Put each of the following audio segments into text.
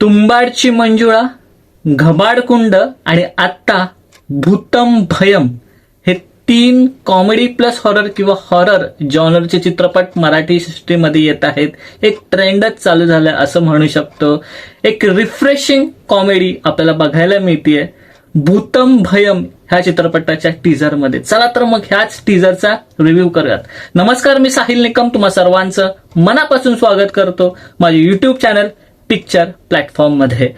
तुंबाडची मंजुळा, घबाडकुंड आणि आत्ता भूतम भयम हे 3 कॉमेडी प्लस हॉरर किंवा हॉरर जॉनरचे चित्रपट मराठी सृष्टीमध्ये येत आहेत. एक ट्रेंडच चालू झालाय असं म्हणू शकतो. एक रिफ्रेशिंग कॉमेडी आपल्याला बघायला मिळतेय भूतम भयम ह्या चित्रपटाच्या टीझरमध्ये. चला तर मग ह्याच टीझरचा रिव्ह्यू करूयात. नमस्कार, मी साहिल निकम तुम्हा सर्वांचं मनापासून स्वागत करतो माझे युट्यूब चॅनल पिक्चर प्लॅटफॉर्म मध्ये.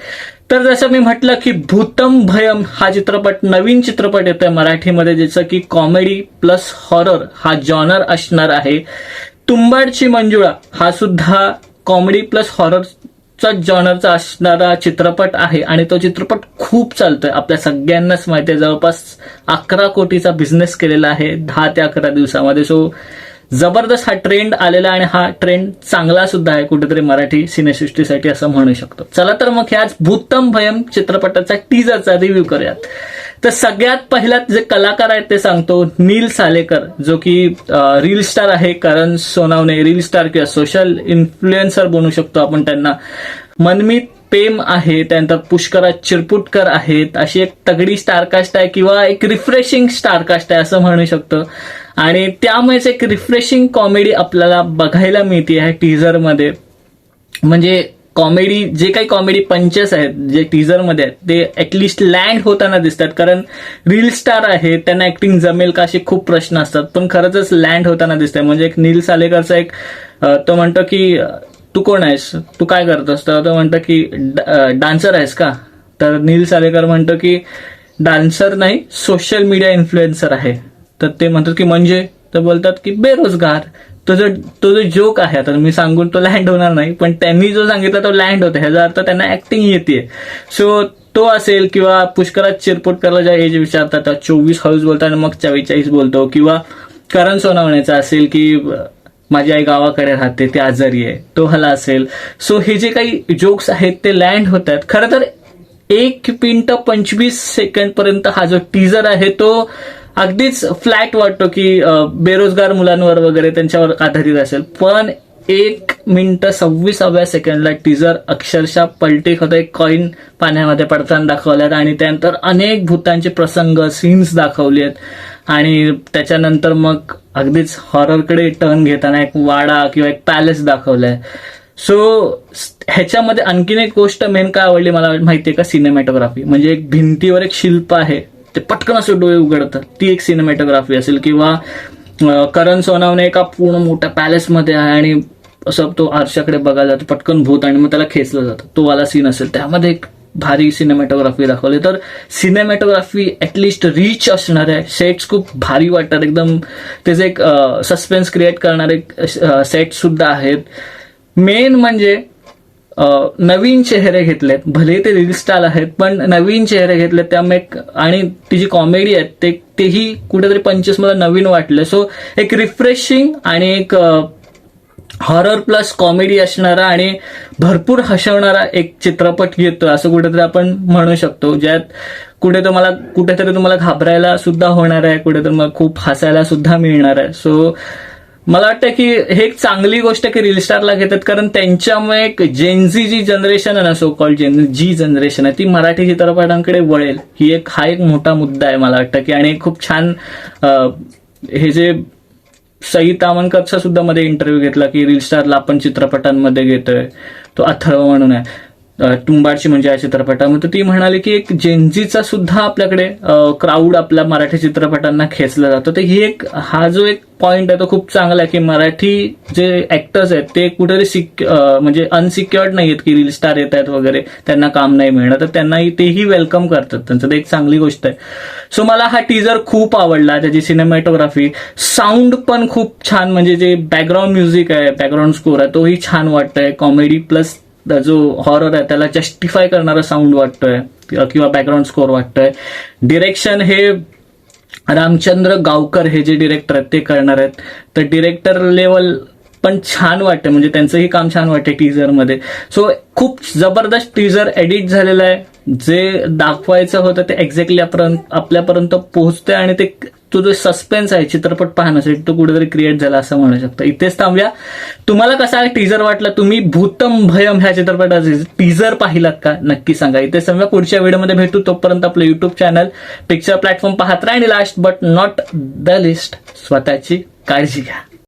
तर जसं मी म्हटलं की भूतम भयम हा चित्रपट नवीन चित्रपट येतोय मराठीमध्ये, ज्याचं की कॉमेडी प्लस हॉरर हा जॉनर असणार आहे. तुंबाडची मंजुळा हा सुद्धा कॉमेडी प्लस हॉररचा जॉनरचा असणारा चित्रपट आहे आणि तो चित्रपट खूप चालतोय. आपल्या सगळ्यांनाच माहिती आहे, जवळपास 11 कोटीचा बिझनेस केलेला आहे 10 ते 11 दिवसामध्ये. सो जबरदस्त हा ट्रेंड आलेला आणि हा ट्रेंड चांगला सुद्धा आहे कुठेतरी मराठी सिनेसृष्टीसाठी असं म्हणू शकतो. चला तर मग ह्याच भूतम भयम चित्रपटाचा टीजरचा रिव्ह्यू करूयात. तर सगळ्यात पहिल्यात जे कलाकार आहेत ते सांगतो. नील सालेकर, जो की रील स्टार आहे. करण सोनावणे रील स्टार किंवा सोशल इन्फ्लुएन्सर बनू शकतो आपण त्यांना. मनमीत पेम आहे, त्यानंतर पुष्कराज चिरपुटकर आहेत. अशी एक तगडी स्टारकास्ट आहे किंवा एक रिफ्रेशिंग स्टारकास्ट आहे असं म्हणू शकतो. आणि त्यामुळेच एक रिफ्रेशिंग कॉमेडी आपल्याला बघायला मिळते ह्या टीझरमध्ये. म्हणजे कॉमेडी, जे काही कॉमेडी पंचेस आहेत जे टीझरमध्ये आहेत ते ऍटलिस्ट लँड होताना दिसतात. कारण रील स्टार आहे, त्यांना ऍक्टिंग जमेल का असे खूप प्रश्न असतात, पण खरंच लँड होताना दिसतंय. म्हणजे एक नील सालेकरचा एक तो म्हणतो की तू कोण आहेस, तू काय करतोस, तर तो म्हणतो की डान्सर आहेस का, तर नील सालेकर म्हणतो की डान्सर नाही, सोशल मीडिया इन्फ्लुएन्सर आहे. तर ते म्हणतात की म्हणजे, तर बोलतात की बेरोजगार. तो जो जोक आहे, आता मी सांगून तो लँड होणार नाही, पण त्यांनी जो सांगितला तो लँड होतो, ह्याचा अर्थ त्यांना ऍक्टिंग येते. सो तो असेल, किंवा पुष्कराज चिरपुटकरला ज्या एज विचारतात 24 हाऊस बोलतात आणि मग 44 बोलतो, किंवा करण सोनावण्याचा असेल की माझी आई गावाकडे राहते, ते आजारी आहे, तो हाला असेल. सो हे जे काही जोक्स आहेत ते लँड होत आहेत. खरं तर 1 मिनिट 25 सेकंड पर्यंत हा जो टीजर आहे तो अगदीच फ्लॅट वाटतो की बेरोजगार मुलांवर वगैरे त्यांच्यावर आधारित असेल. पण 1 मिनिट 26व्या सेकंडला टीजर अक्षरशः पलटी होतं. एक कॉईन पाण्यामध्ये पडताना दाखवल्यात आणि त्यानंतर अनेक भूतांचे प्रसंग सीन्स दाखवले आहेत. आणि त्याच्यानंतर मग अगदीच हॉररकडे टर्न घेताना एक वाडा किंवा एक पॅलेस दाखवलाय. सो ह्याच्यामध्ये आणखीन एक गोष्ट मेन काय आवडली मला माहितीये का, सिनेमॅटोग्राफी. म्हणजे एक भिंतीवर एक शिल्प आहे, ते पटकन असं डोळे उघडतं, ती एक सिनेमॅटोग्राफी असेल. किंवा करण सोनावणे एका पूर्ण मोठ्या पॅलेसमध्ये आहे आणि असं तो आरशाकडे बघायला जातो, पटकन भूत आणि मग त्याला खेचलं जातं, तो वाला सीन असेल. त्यामध्ये एक भारी सिनेमॅटोग्राफी दाखवली. तर सिनेमॅटोग्राफी ऍटलिस्ट रिच असणार आहे. सेट्स खूप भारी वाटतात एकदम, त्याचे एक सस्पेन्स क्रिएट करणारे सेट सुद्धा आहेत. मेन म्हणजे नवीन चेहरे घेतलेत, भले ते रील स्टार आहेत पण नवीन चेहरे घेतलेत, त्यामुळे आणि ती जी कॉमेडी आहे तेही कुठेतरी पंचेस मला नवीन वाटलं. सो एक रिफ्रेशिंग आणि एक हॉरर प्लस कॉमेडी असणारा आणि भरपूर हसवणारा एक चित्रपट येतोय असं कुठेतरी आपण म्हणू शकतो. ज्यात कुठेतरी तुम्हाला घाबरायला सुद्धा होणार आहे, कुठेतरी मला खूप हसायला सुद्धा मिळणार आहे. सो मला वाटतं की हे एक चांगली गोष्ट की रील स्टारला घेतात, कारण त्यांच्यामुळे एक जेनझी जी जनरेशन आहे ना, सो कॉल्ड जी जनरेशन आहे, ती मराठी चित्रपटांकडे वळेल. हा एक मोठा मुद्दा आहे मला वाटतं की. आणि खूप छान हे जे सई तामणकरचा सुद्धा मध्ये इंटरव्ह्यू घेतला की रील स्टारला आपण चित्रपटांमध्ये घेतोय, तो अथर्व म्हणून आहे तुंबाडची म्हणजे या चित्रपटामध्ये. ती म्हणाली की एक जेनजीचा सुद्धा आपल्याकडे क्राऊड आपल्या मराठी चित्रपटांना खेचला जातो. तर हा जो एक पॉइंट आहे तो खूप चांगला आहे की मराठी जे ऍक्टर्स आहेत ते कुठेतरी म्हणजे अनसिक्युअर्ड नाही आहेत की रील स्टार येत आहेत वगैरे, त्यांना काम नाही मिळणार, तर त्यांनाही तेही वेलकम करतात, त्यांचं ते एक चांगली गोष्ट आहे. सो मला हा टीजर खूप आवडला. त्याची सिनेमॅटोग्राफी, साऊंड पण खूप छान, म्हणजे जे बॅकग्राऊंड म्युझिक आहे, बॅकग्राऊंड स्कोर आहे तोही छान वाटतंय. कॉमेडी प्लस जो हॉरर आहे त्याला जस्टिफाय करणारा साऊंड वाटतोय किंवा बॅकग्राऊंड स्कोर वाटतोय. डिरेक्शन हे रामचंद्र गावकर हे जे डिरेक्टर आहेत ते करणार आहेत. तर डिरेक्टर लेवल पण छान वाटतं, म्हणजे त्यांचंही काम छान वाटतं टीजरमध्ये. सो खूप जबरदस्त टीजर एडिट झालेला आहे, जे दाखवायचं होतं ते एक्झॅक्टली आपल्यापर्यंत पोहोचतंय आणि ते तो जो सस्पेन्स आहे चित्रपट पाहण्यासाठी तो कुठेतरी क्रिएट झाला असं म्हणू शकतो. इथेच थांबूया. तुम्हाला कसा टीजर वाटला? तुम्ही भूतम भयम ह्या चित्रपटाचे टीजर पाहिलात का? नक्की सांगा. इथे समजा पुढच्या व्हिडिओमध्ये भेटू. तोपर्यंत आपलं युट्यूब चॅनल पिक्चर प्लॅटफॉर्म पाहत राहा आणि last but not the list स्वतःची काळजी घ्या.